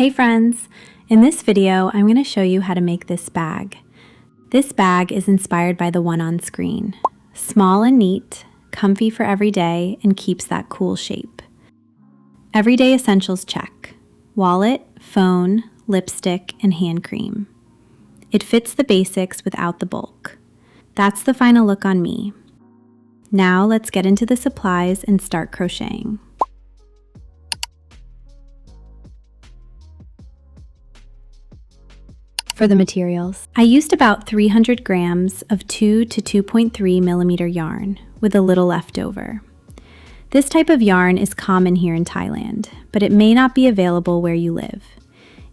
Hey friends! In this video, I'm going to show you how to make this bag. This bag is inspired by the one on screen. Small and neat, comfy for every day, and keeps that cool shape. Everyday essentials check. Wallet, phone, lipstick, and hand cream. It fits the basics without the bulk. That's the final look on me. Now let's get into the supplies and start crocheting. For the materials, I used about 300 grams of 2 to 2.3 millimeter yarn with a little left over. This type of yarn is common here in Thailand, but it may not be available where you live.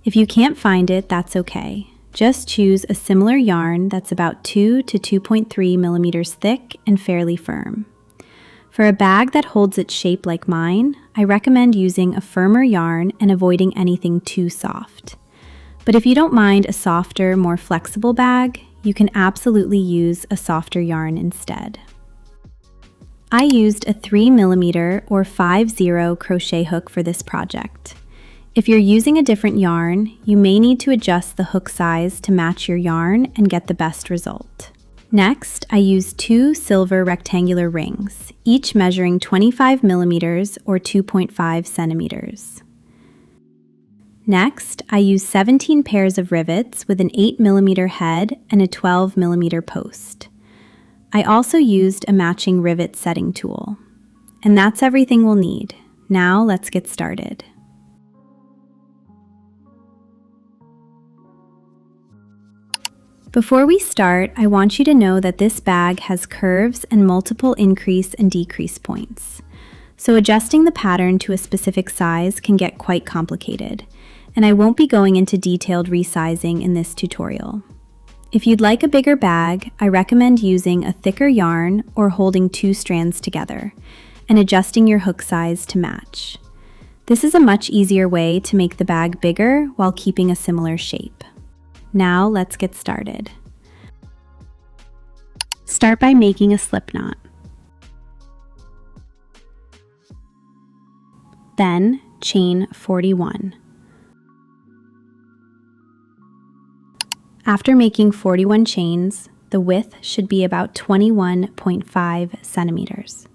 If you can't find it, that's okay. Just choose a similar yarn that's about 2 to 2.3 millimeters thick and fairly firm. For a bag that holds its shape like mine, I recommend using a firmer yarn and avoiding anything too soft. But if you don't mind a softer, more flexible bag, you can absolutely use a softer yarn instead. I used a 3mm or 5/0 crochet hook for this project. If you're using a different yarn, you may need to adjust the hook size to match your yarn and get the best result. Next, I used 2 silver rectangular rings, each measuring 25mm or 2.5 centimeters. Next, I used 17 pairs of rivets with an 8mm head and a 12mm post. I also used a matching rivet setting tool. And that's everything we'll need. Now let's get started. Before we start, I want you to know that this bag has curves and multiple increase and decrease points. So adjusting the pattern to a specific size can get quite complicated. And I won't be going into detailed resizing in this tutorial. If you'd like a bigger bag, I recommend using a thicker yarn or holding 2 strands together and adjusting your hook size to match. This is a much easier way to make the bag bigger while keeping a similar shape. Now let's get started. Start by making a slip knot. Then chain 41. After making 41 chains, the width should be about 21.5 centimeters.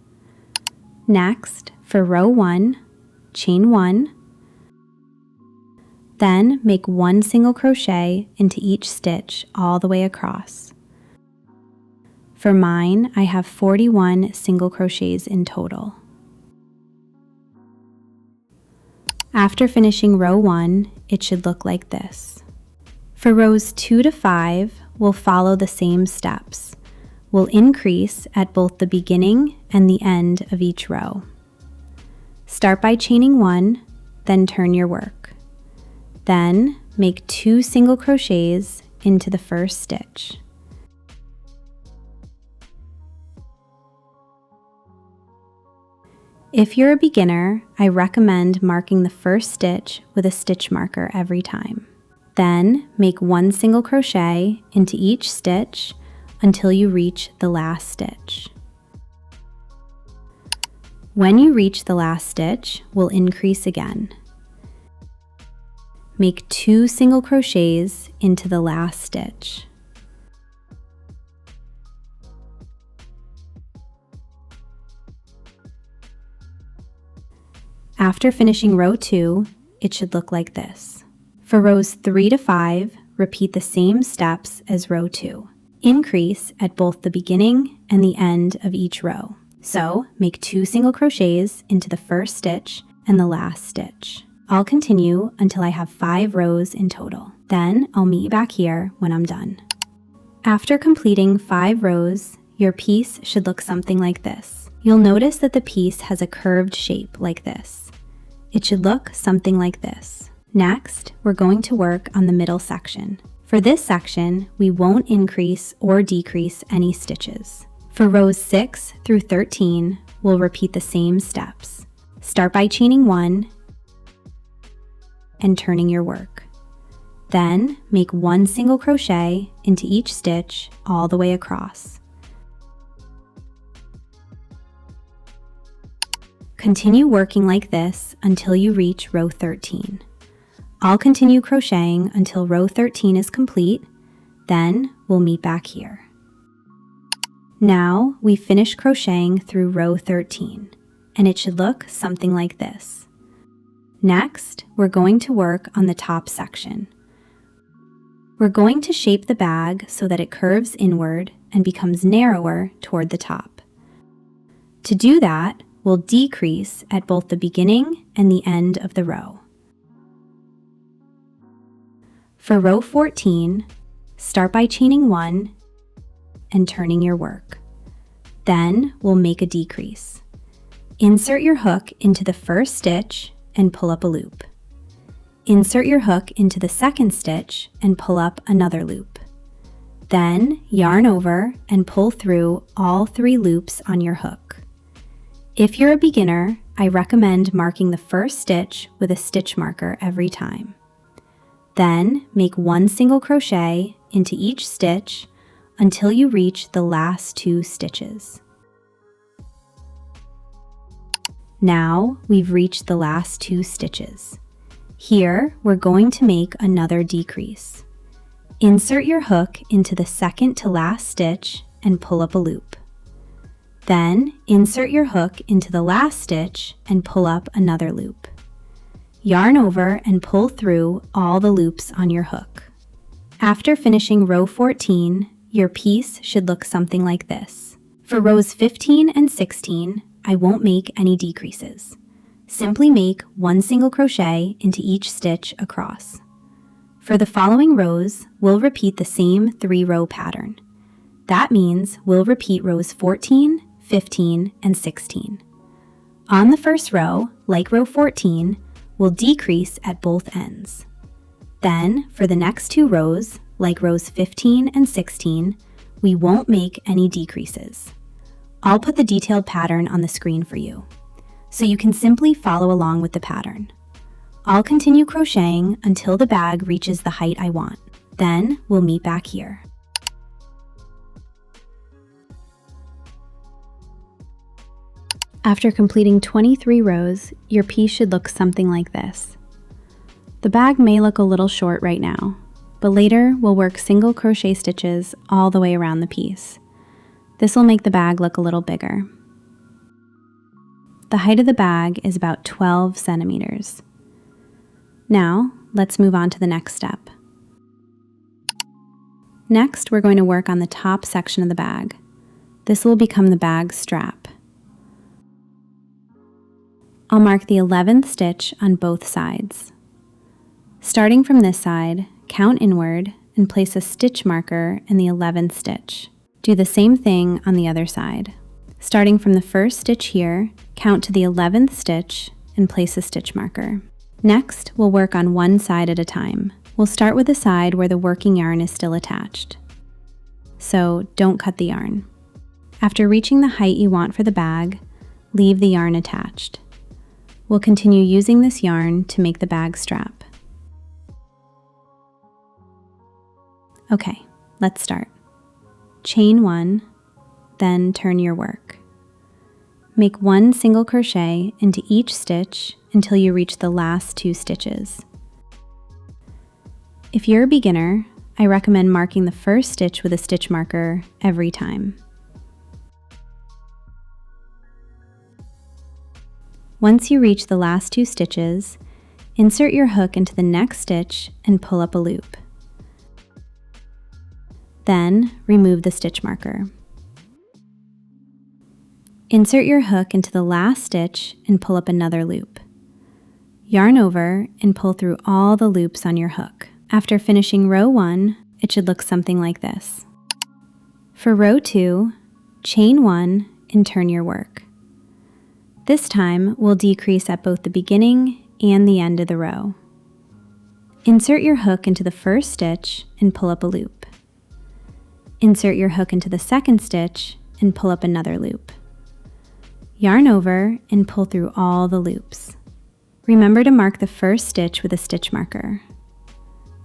Next, for row 1, chain 1, then make 1 single crochet into each stitch all the way across. For mine, I have 41 single crochets in total. After finishing row 1, it should look like this. For rows 2 to 5, we'll follow the same steps. We'll increase at both the beginning and the end of each row. Start by chaining 1, then turn your work. Then make 2 single crochets into the first stitch. If you're a beginner, I recommend marking the first stitch with a stitch marker every time. Then make 1 single crochet into each stitch until you reach the last stitch. When you reach the last stitch, we'll increase again. Make 2 single crochets into the last stitch. After finishing row 2, it should look like this. For rows 3 to 5, repeat the same steps as row 2. Increase at both the beginning and the end of each row. So, make 2 single crochets into the first stitch and the last stitch. I'll continue until I have 5 rows in total. Then, I'll meet you back here when I'm done. After completing 5 rows, your piece should look something like this. You'll notice that the piece has a curved shape like this. It should look something like this. Next, we're going to work on the middle section. For this section, we won't increase or decrease any stitches. For rows 6 through 13, we'll repeat the same steps. Start by chaining 1 and turning your work. Then, make 1 single crochet into each stitch all the way across. Continue working like this until you reach row 13. I'll continue crocheting until row 13 is complete, then we'll meet back here. Now we've finished crocheting through row 13, and it should look something like this. Next, we're going to work on the top section. We're going to shape the bag so that it curves inward and becomes narrower toward the top. To do that, we'll decrease at both the beginning and the end of the row. For row 14, start by chaining 1 and turning your work. Then we'll make a decrease. Insert your hook into the first stitch and pull up a loop. Insert your hook into the second stitch and pull up another loop. Then yarn over and pull through all 3 loops on your hook. If you're a beginner, I recommend marking the first stitch with a stitch marker every time. Then make 1 single crochet into each stitch until you reach the last 2 stitches. Now we've reached the last 2 stitches. Here, we're going to make another decrease. Insert your hook into the second to last stitch and pull up a loop. Then insert your hook into the last stitch and pull up another loop. Yarn over and pull through all the loops on your hook. After finishing row 14, your piece should look something like this. For rows 15 and 16, I won't make any decreases. Simply make 1 single crochet into each stitch across. For the following rows, we'll repeat the same 3-row pattern. That means we'll repeat rows 14, 15, and 16. On the first row, like row 14, we'll decrease at both ends. Then, for the next 2 rows, like rows 15 and 16, we won't make any decreases. I'll put the detailed pattern on the screen for you, so you can simply follow along with the pattern. I'll continue crocheting until the bag reaches the height I want. Then we'll meet back here. After completing 23 rows, your piece should look something like this. The bag may look a little short right now, but later we'll work single crochet stitches all the way around the piece. This will make the bag look a little bigger. The height of the bag is about 12 centimeters. Now, let's move on to the next step. Next, we're going to work on the top section of the bag. This will become the bag strap. I'll mark the 11th stitch on both sides. Starting from this side, count inward and place a stitch marker in the 11th stitch. Do the same thing on the other side. Starting from the first stitch here, count to the 11th stitch and place a stitch marker. Next, we'll work on one side at a time. We'll start with the side where the working yarn is still attached. So don't cut the yarn. After reaching the height you want for the bag, leave the yarn attached. We'll continue using this yarn to make the bag strap. Okay, let's start. Chain 1, then turn your work. Make 1 single crochet into each stitch until you reach the last 2 stitches. If you're a beginner, I recommend marking the first stitch with a stitch marker every time. Once you reach the last 2 stitches, insert your hook into the next stitch and pull up a loop. Then, remove the stitch marker. Insert your hook into the last stitch and pull up another loop. Yarn over and pull through all the loops on your hook. After finishing row 1, it should look something like this. For row 2, chain 1 and turn your work. This time, we'll decrease at both the beginning and the end of the row. Insert your hook into the first stitch and pull up a loop. Insert your hook into the second stitch and pull up another loop. Yarn over and pull through all the loops. Remember to mark the first stitch with a stitch marker.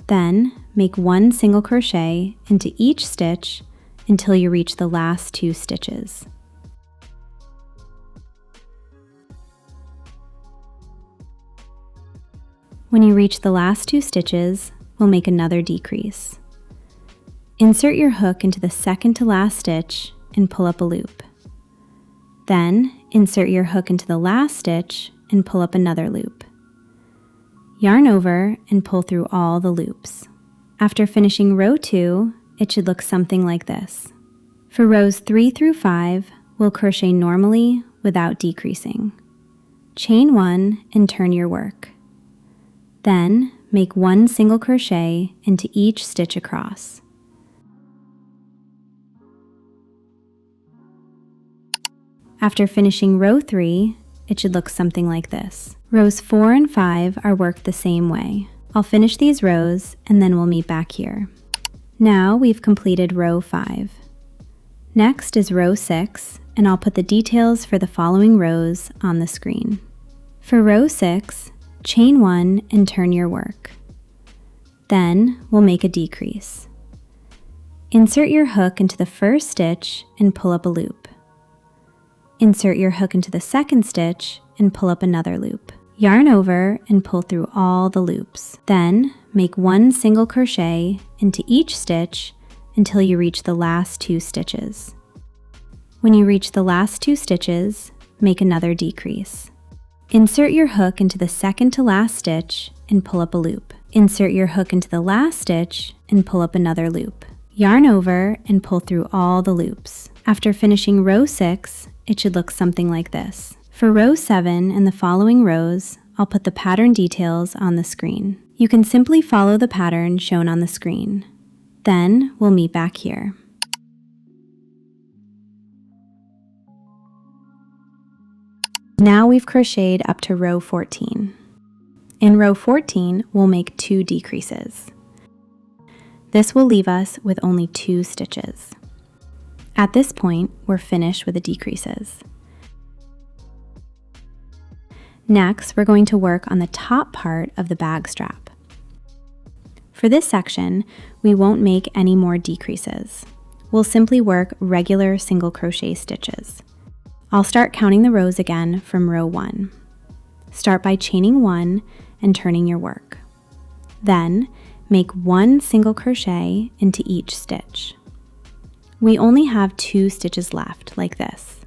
Then, make 1 single crochet into each stitch until you reach the last 2 stitches. When you reach the last 2 stitches, we'll make another decrease. Insert your hook into the second to last stitch and pull up a loop. Then, insert your hook into the last stitch and pull up another loop. Yarn over and pull through all the loops. After finishing row 2, it should look something like this. For rows 3 through 5, we'll crochet normally without decreasing. Chain 1 and turn your work. Then, make 1 single crochet into each stitch across. After finishing row 3, it should look something like this. Rows 4 and 5 are worked the same way. I'll finish these rows and then we'll meet back here. Now we've completed row 5. Next is row 6, and I'll put the details for the following rows on the screen. For row 6, chain 1 and turn your work. Then we'll make a decrease. Insert your hook into the first stitch and pull up a loop. Insert your hook into the second stitch and pull up another loop. Yarn over and pull through all the loops. Then make 1 single crochet into each stitch until you reach the last 2 stitches. When you reach the last 2 stitches, make another decrease. Insert your hook into the second to last stitch and pull up a loop. Insert your hook into the last stitch and pull up another loop. Yarn over and pull through all the loops. After finishing row 6, it should look something like this. For row 7 and the following rows, I'll put the pattern details on the screen. You can simply follow the pattern shown on the screen. Then we'll meet back here. Now we've crocheted up to row 14. In row 14, we'll make 2 decreases. This will leave us with only 2 stitches. At this point, we're finished with the decreases. Next, we're going to work on the top part of the bag strap. For this section, we won't make any more decreases. We'll simply work regular single crochet stitches. I'll start counting the rows again from row 1. Start by chaining 1 and turning your work. Then, make 1 single crochet into each stitch. We only have 2 stitches left, like this.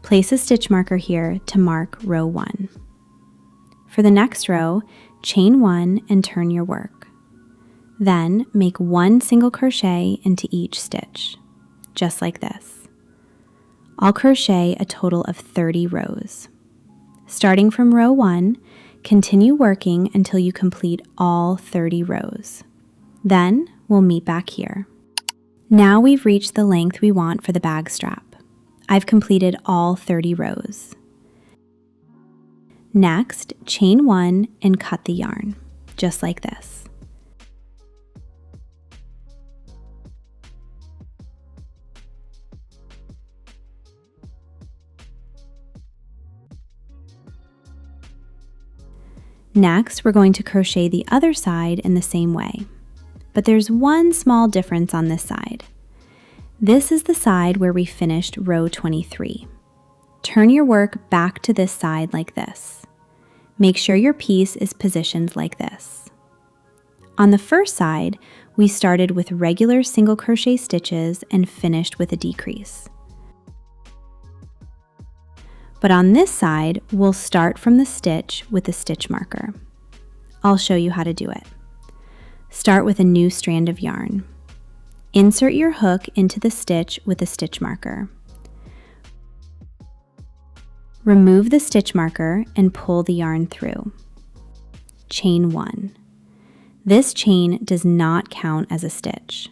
Place a stitch marker here to mark row 1. For the next row, chain 1 and turn your work. Then, make 1 single crochet into each stitch, just like this. I'll crochet a total of 30 rows. Starting from row 1, continue working until you complete all 30 rows. Then we'll meet back here. Now we've reached the length we want for the bag strap. I've completed all 30 rows. Next, chain 1 and cut the yarn, just like this. Next, we're going to crochet the other side in the same way. But there's one small difference on this side. This is the side where we finished row 23. Turn your work back to this side like this. Make sure your piece is positioned like this. On the first side, we started with regular single crochet stitches and finished with a decrease. But on this side, we'll start from the stitch with a stitch marker. I'll show you how to do it. Start with a new strand of yarn. Insert your hook into the stitch with a stitch marker. Remove the stitch marker and pull the yarn through. Chain 1. This chain does not count as a stitch.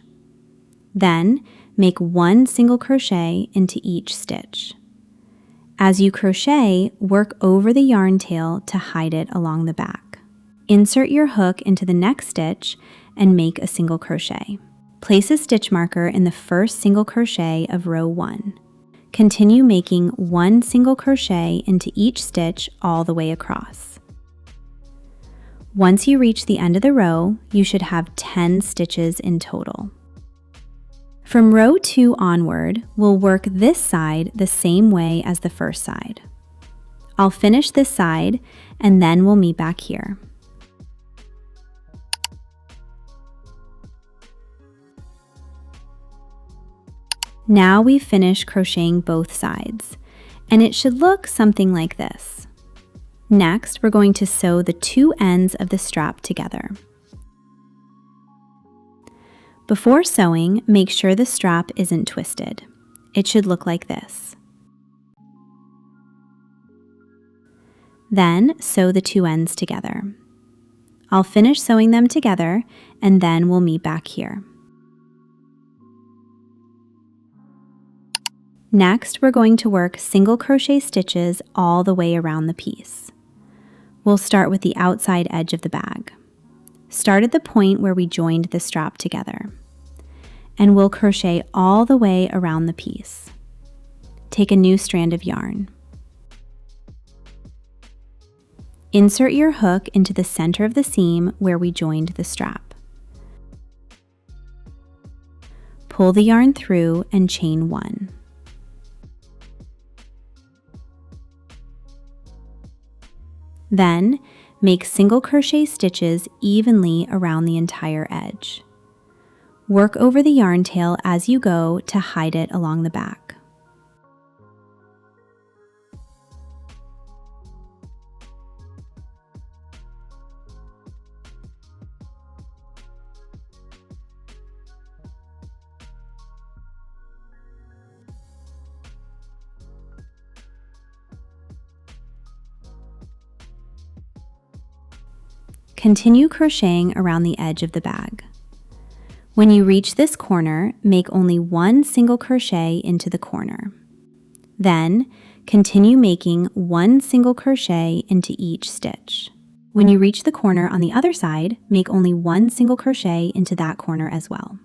Then, make 1 single crochet into each stitch. As you crochet, work over the yarn tail to hide it along the back. Insert your hook into the next stitch and make a single crochet. Place a stitch marker in the first single crochet of row 1. Continue making 1 single crochet into each stitch all the way across. Once you reach the end of the row, you should have 10 stitches in total. From row 2 onward, we'll work this side the same way as the first side. I'll finish this side and then we'll meet back here. Now we've finished crocheting both sides, and it should look something like this. Next, we're going to sew the two ends of the strap together. Before sewing, make sure the strap isn't twisted. It should look like this. Then, sew the two ends together. I'll finish sewing them together, and then we'll meet back here. Next, we're going to work single crochet stitches all the way around the piece. We'll start with the outside edge of the bag. Start at the point where we joined the strap together, and we'll crochet all the way around the piece. Take a new strand of yarn. Insert your hook into the center of the seam where we joined the strap. Pull the yarn through and chain 1. Then, make single crochet stitches evenly around the entire edge. Work over the yarn tail as you go to hide it along the back. Continue crocheting around the edge of the bag. When you reach this corner, make only one single crochet into the corner. Then, continue making one single crochet into each stitch. When you reach the corner on the other side, make only one single crochet into that corner as well.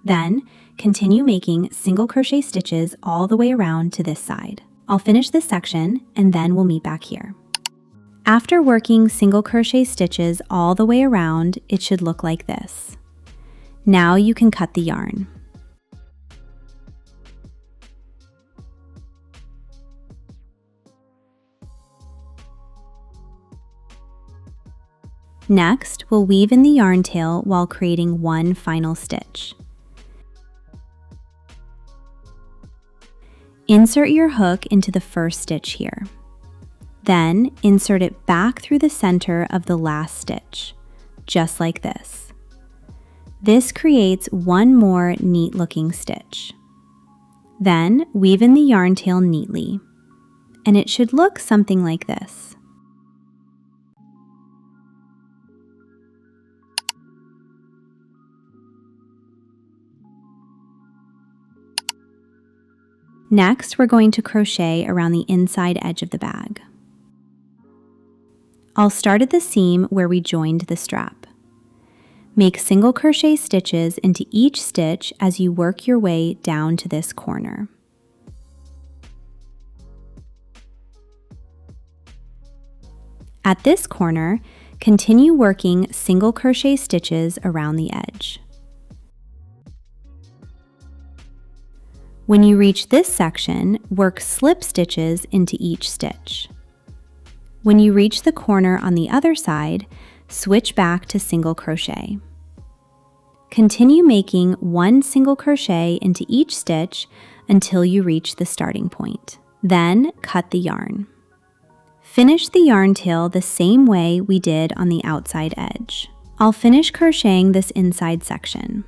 Then, continue making single crochet stitches all the way around to this side. I'll finish this section, and then we'll meet back here. After working single crochet stitches all the way around, it should look like this. Now you can cut the yarn. Next, we'll weave in the yarn tail while creating one final stitch. Insert your hook into the first stitch here. Then, insert it back through the center of the last stitch, just like this. This creates one more neat-looking stitch. Then, weave in the yarn tail neatly, and it should look something like this. Next, we're going to crochet around the inside edge of the bag. I'll start at the seam where we joined the strap. Make single crochet stitches into each stitch as you work your way down to this corner. At this corner, continue working single crochet stitches around the edge. When you reach this section, work slip stitches into each stitch. When you reach the corner on the other side, switch back to single crochet. Continue making one single crochet into each stitch until you reach the starting point. Then cut the yarn. Finish the yarn tail the same way we did on the outside edge. I'll finish crocheting this inside section.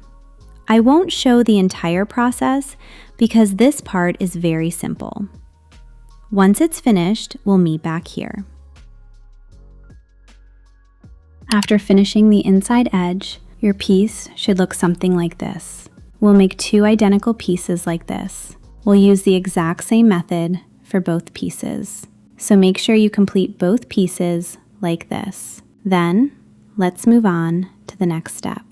I won't show the entire process because this part is very simple. Once it's finished, we'll meet back here. After finishing the inside edge, your piece should look something like this. We'll make two identical pieces like this. We'll use the exact same method for both pieces. So make sure you complete both pieces like this. Then, let's move on to the next step.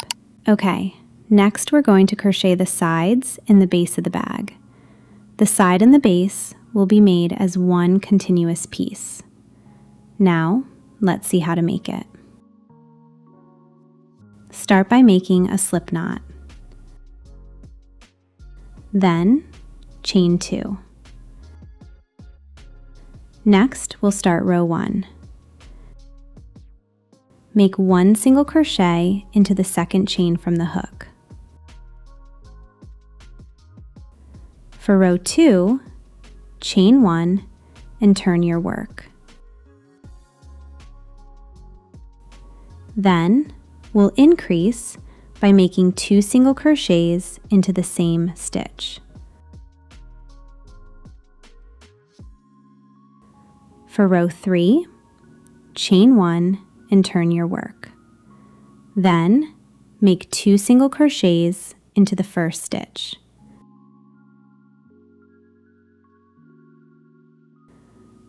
Okay, next we're going to crochet the sides in the base of the bag. The side and the base will be made as one continuous piece. Now, let's see how to make it. Start by making a slip knot. Then, chain 2. Next, we'll start row 1. Make one single crochet into the second chain from the hook. For row 2, chain 1 and turn your work. Then we'll increase by making 2 single crochets into the same stitch. For row 3, chain 1 and turn your work. Then make 2 single crochets into the first stitch.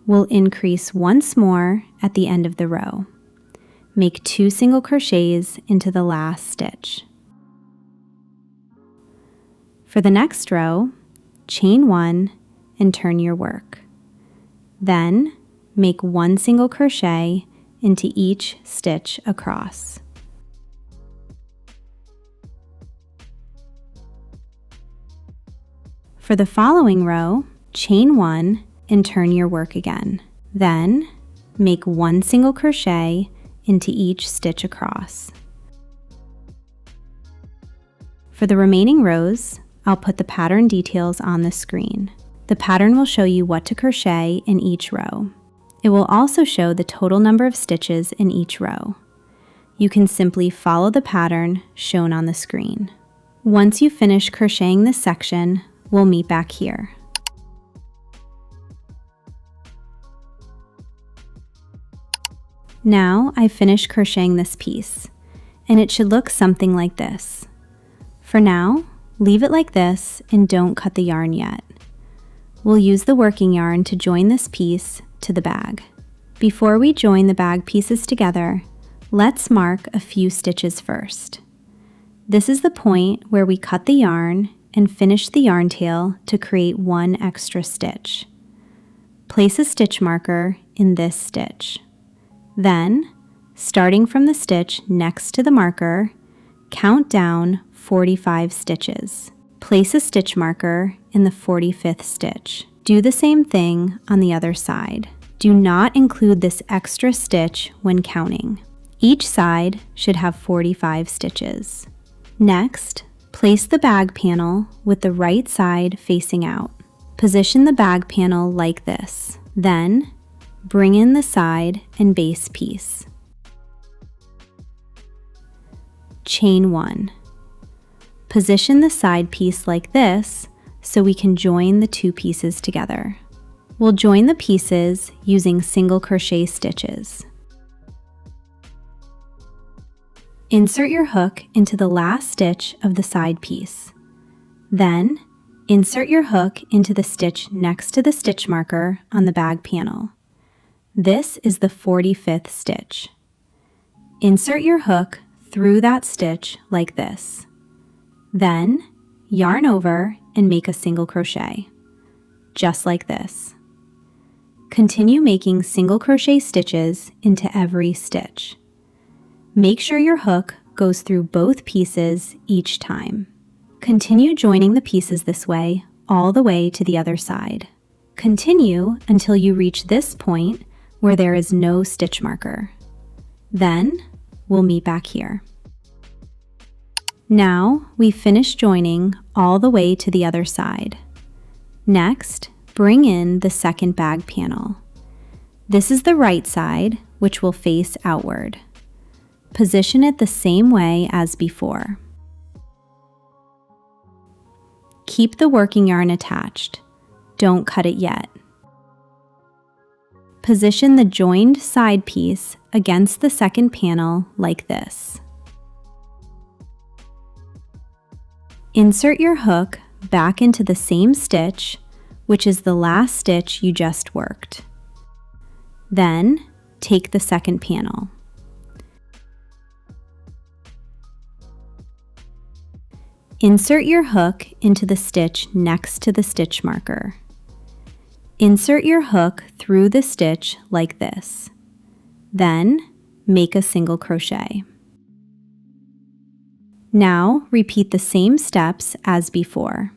We'll increase once more at the end of the row. Make 2 single crochets into the last stitch. For the next row, chain 1 and turn your work. Then make 1 single crochet into each stitch across. For the following row, chain 1 and turn your work again. Then make 1 single crochet into each stitch across. For the remaining rows, I'll put the pattern details on the screen. The pattern will show you what to crochet in each row. It will also show the total number of stitches in each row. You can simply follow the pattern shown on the screen. Once you finish crocheting this section, we'll meet back here. Now I've finished crocheting this piece, and it should look something like this. For now, leave it like this and don't cut the yarn yet. We'll use the working yarn to join this piece to the bag. Before we join the bag pieces together, let's mark a few stitches first. This is the point where we cut the yarn and finish the yarn tail to create 1 extra stitch. Place a stitch marker in this stitch. Then, starting from the stitch next to the marker, count down 45 stitches. Place a stitch marker in the 45th stitch. Do the same thing on the other side. Do not include this extra stitch when counting. Each side should have 45 stitches. Next, place the bag panel with the right side facing out. Position the bag panel like this. Then, bring in the side and base piece. Chain 1. Position the side piece like this so we can join the 2 pieces together. We'll join the pieces using single crochet stitches. Insert your hook into the last stitch of the side piece. Then, insert your hook into the stitch next to the stitch marker on the bag panel. This is the 45th stitch. Insert your hook through that stitch like this. Then, yarn over and make a single crochet, just like this. Continue making single crochet stitches into every stitch. Make sure your hook goes through both pieces each time. Continue joining the pieces this way all the way to the other side. Continue until you reach this point where there is no stitch marker. Then, we'll meet back here. Now, we've finished joining all the way to the other side. Next, bring in the second bag panel. This is the right side, which will face outward. Position it the same way as before. Keep the working yarn attached. Don't cut it yet. Position the joined side piece against the second panel like this. Insert your hook back into the same stitch, which is the last stitch you just worked. Then, take the second panel. Insert your hook into the stitch next to the stitch marker. Insert your hook through the stitch like this. Then, make a single crochet. Now, repeat the same steps as before.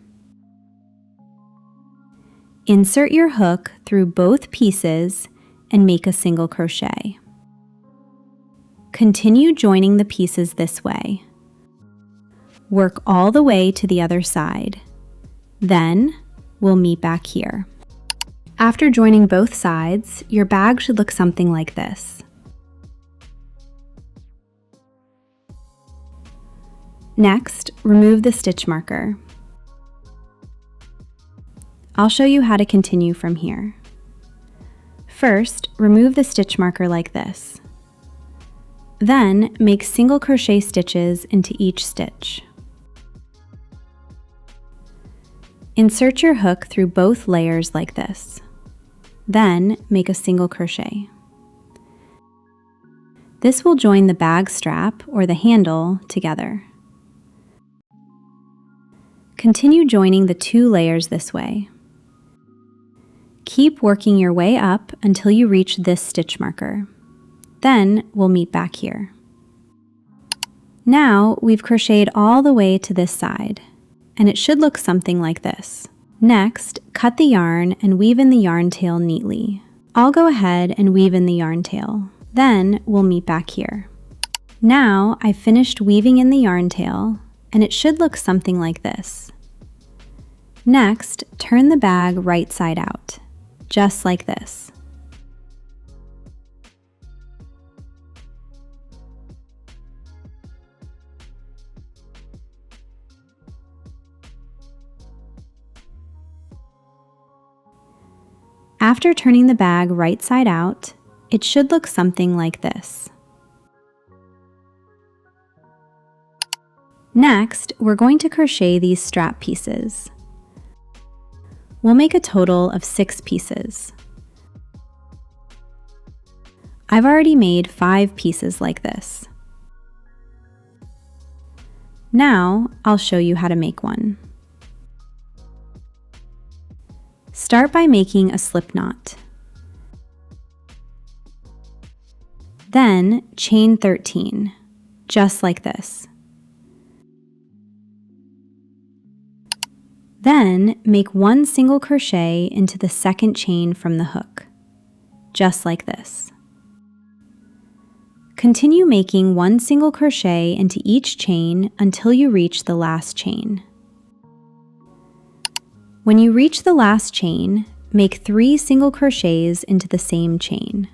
Insert your hook through both pieces and make a single crochet. Continue joining the pieces this way. Work all the way to the other side. Then, we'll meet back here. After joining both sides, your bag should look something like this. Next, remove the stitch marker. I'll show you how to continue from here. First, remove the stitch marker like this. Then, make single crochet stitches into each stitch. Insert your hook through both layers like this. Then, make a single crochet. This will join the bag strap or the handle together. Continue joining the two layers this way. Keep working your way up until you reach this stitch marker. Then we'll meet back here. Now we've crocheted all the way to this side, and it should look something like this. Next, cut the yarn and weave in the yarn tail neatly. I'll go ahead and weave in the yarn tail. Then we'll meet back here. Now I've finished weaving in the yarn tail, and it should look something like this. Next, turn the bag right side out, just like this. After turning the bag right side out, it should look something like this. Next, we're going to crochet these strap pieces. We'll make a total of 6 pieces. I've already made 5 pieces like this. Now, I'll show you how to make one. Start by making a slip knot. Then, chain 13, just like this. Then, make 1 single crochet into the second chain from the hook, just like this. Continue making 1 single crochet into each chain until you reach the last chain. When you reach the last chain, make 3 single crochets into the same chain.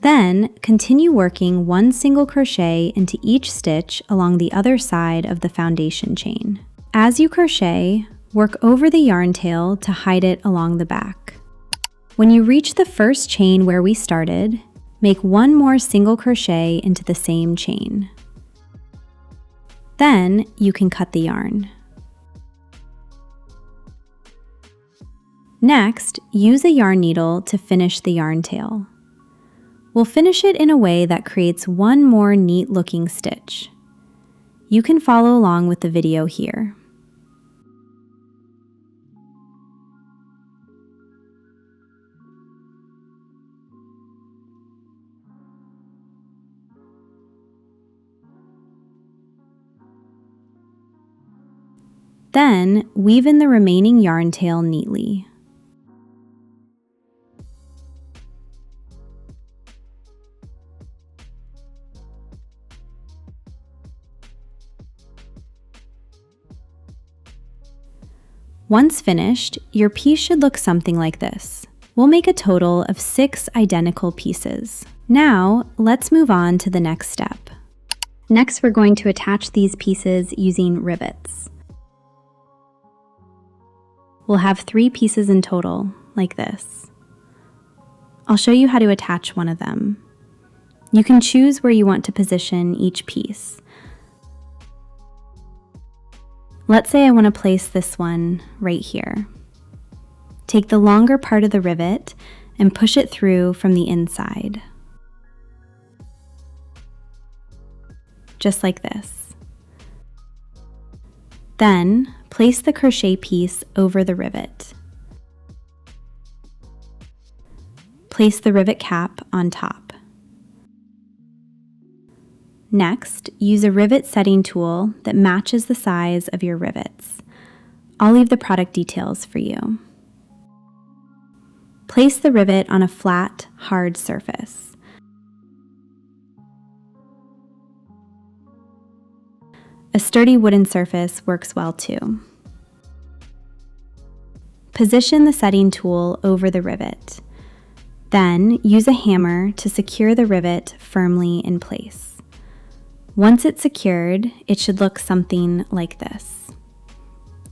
Then, continue working 1 single crochet into each stitch along the other side of the foundation chain. As you crochet, work over the yarn tail to hide it along the back. When you reach the first chain where we started, make 1 more single crochet into the same chain. Then, you can cut the yarn. Next, use a yarn needle to finish the yarn tail. We'll finish it in a way that creates 1 more neat-looking stitch. You can follow along with the video here. Then, weave in the remaining yarn tail neatly. Once finished, your piece should look something like this. We'll make a total of 6 identical pieces. Now, let's move on to the next step. Next, we're going to attach these pieces using rivets. We'll have 3 pieces in total, like this. I'll show you how to attach one of them. You can choose where you want to position each piece. Let's say I want to place this one right here. Take the longer part of the rivet and push it through from the inside. Just like this. Then, place the crochet piece over the rivet. Place the rivet cap on top. Next, use a rivet setting tool that matches the size of your rivets. I'll leave the product details for you. Place the rivet on a flat, hard surface. A sturdy wooden surface works well too. Position the setting tool over the rivet. Then use a hammer to secure the rivet firmly in place. Once it's secured, it should look something like this.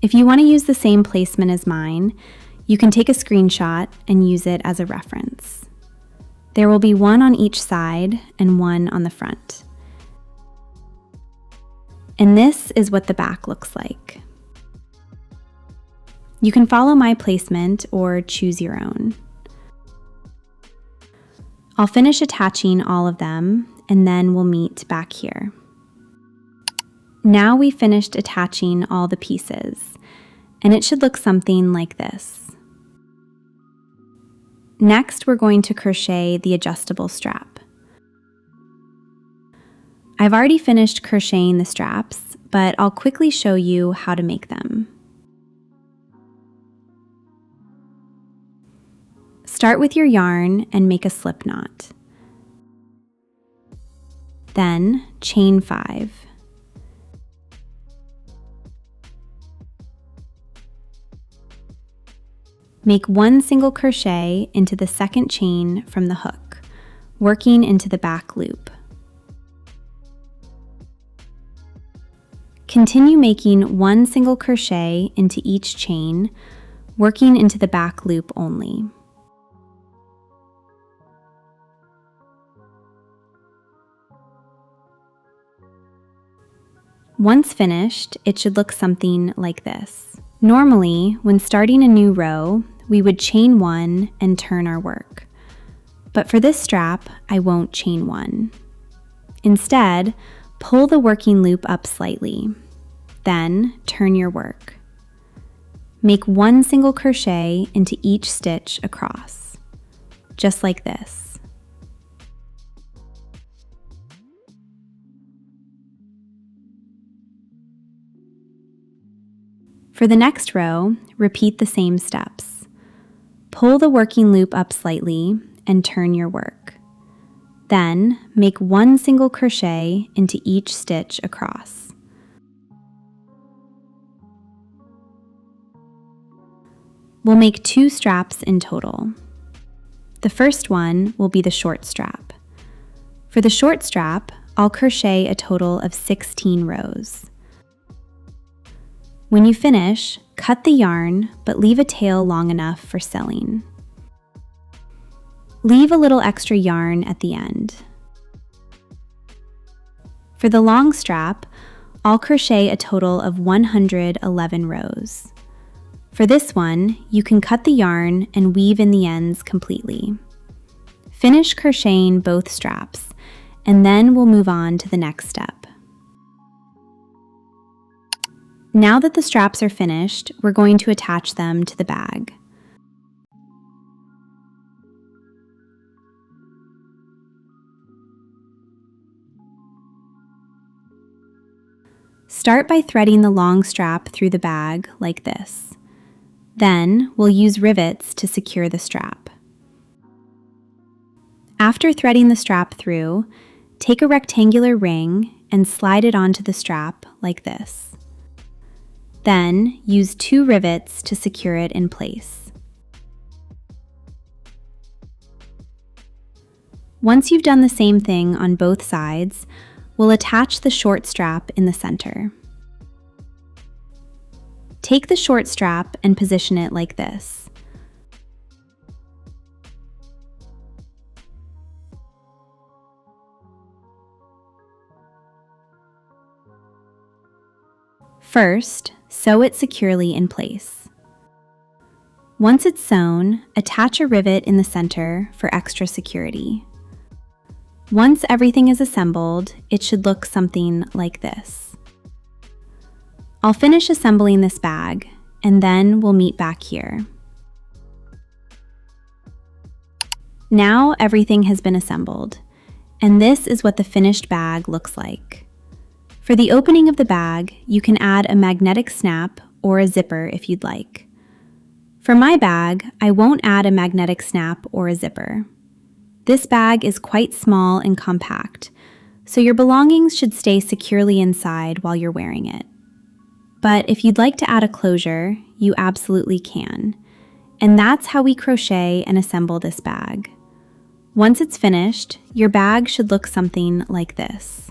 If you want to use the same placement as mine, you can take a screenshot and use it as a reference. There will be one on each side and one on the front. And this is what the back looks like. You can follow my placement or choose your own. I'll finish attaching all of them and then we'll meet back here. Now we finished attaching all the pieces, and it should look something like this. Next, we're going to crochet the adjustable strap. I've already finished crocheting the straps, but I'll quickly show you how to make them. Start with your yarn and make a slip knot. Then chain 5. Make one single crochet into the second chain from the hook, working into the back loop. Continue making one single crochet into each chain, working into the back loop only. Once finished, it should look something like this. Normally, when starting a new row, we would chain 1 and turn our work. But for this strap, I won't chain 1. Instead, pull the working loop up slightly. Then, turn your work. Make one single crochet into each stitch across, just like this. For the next row, repeat the same steps. Pull the working loop up slightly and turn your work. Then, make one single crochet into each stitch across. We'll make 2 straps in total. The first one will be the short strap. For the short strap, I'll crochet a total of 16 rows. When you finish, cut the yarn, but leave a tail long enough for sewing. Leave a little extra yarn at the end. For the long strap, I'll crochet a total of 111 rows. For this one, you can cut the yarn and weave in the ends completely. Finish crocheting both straps, and then we'll move on to the next step. Now that the straps are finished, we're going to attach them to the bag. Start by threading the long strap through the bag like this. Then we'll use rivets to secure the strap. After threading the strap through, take a rectangular ring and slide it onto the strap like this. Then, use 2 rivets to secure it in place. Once you've done the same thing on both sides, we'll attach the short strap in the center. Take the short strap and position it like this. First, sew it securely in place. Once it's sewn, attach a rivet in the center for extra security. Once everything is assembled, it should look something like this. I'll finish assembling this bag, and then we'll meet back here. Now everything has been assembled, and this is what the finished bag looks like. For the opening of the bag, you can add a magnetic snap or a zipper if you'd like. For my bag, I won't add a magnetic snap or a zipper. This bag is quite small and compact, so your belongings should stay securely inside while you're wearing it. But if you'd like to add a closure, you absolutely can. And that's how we crochet and assemble this bag. Once it's finished, your bag should look something like this.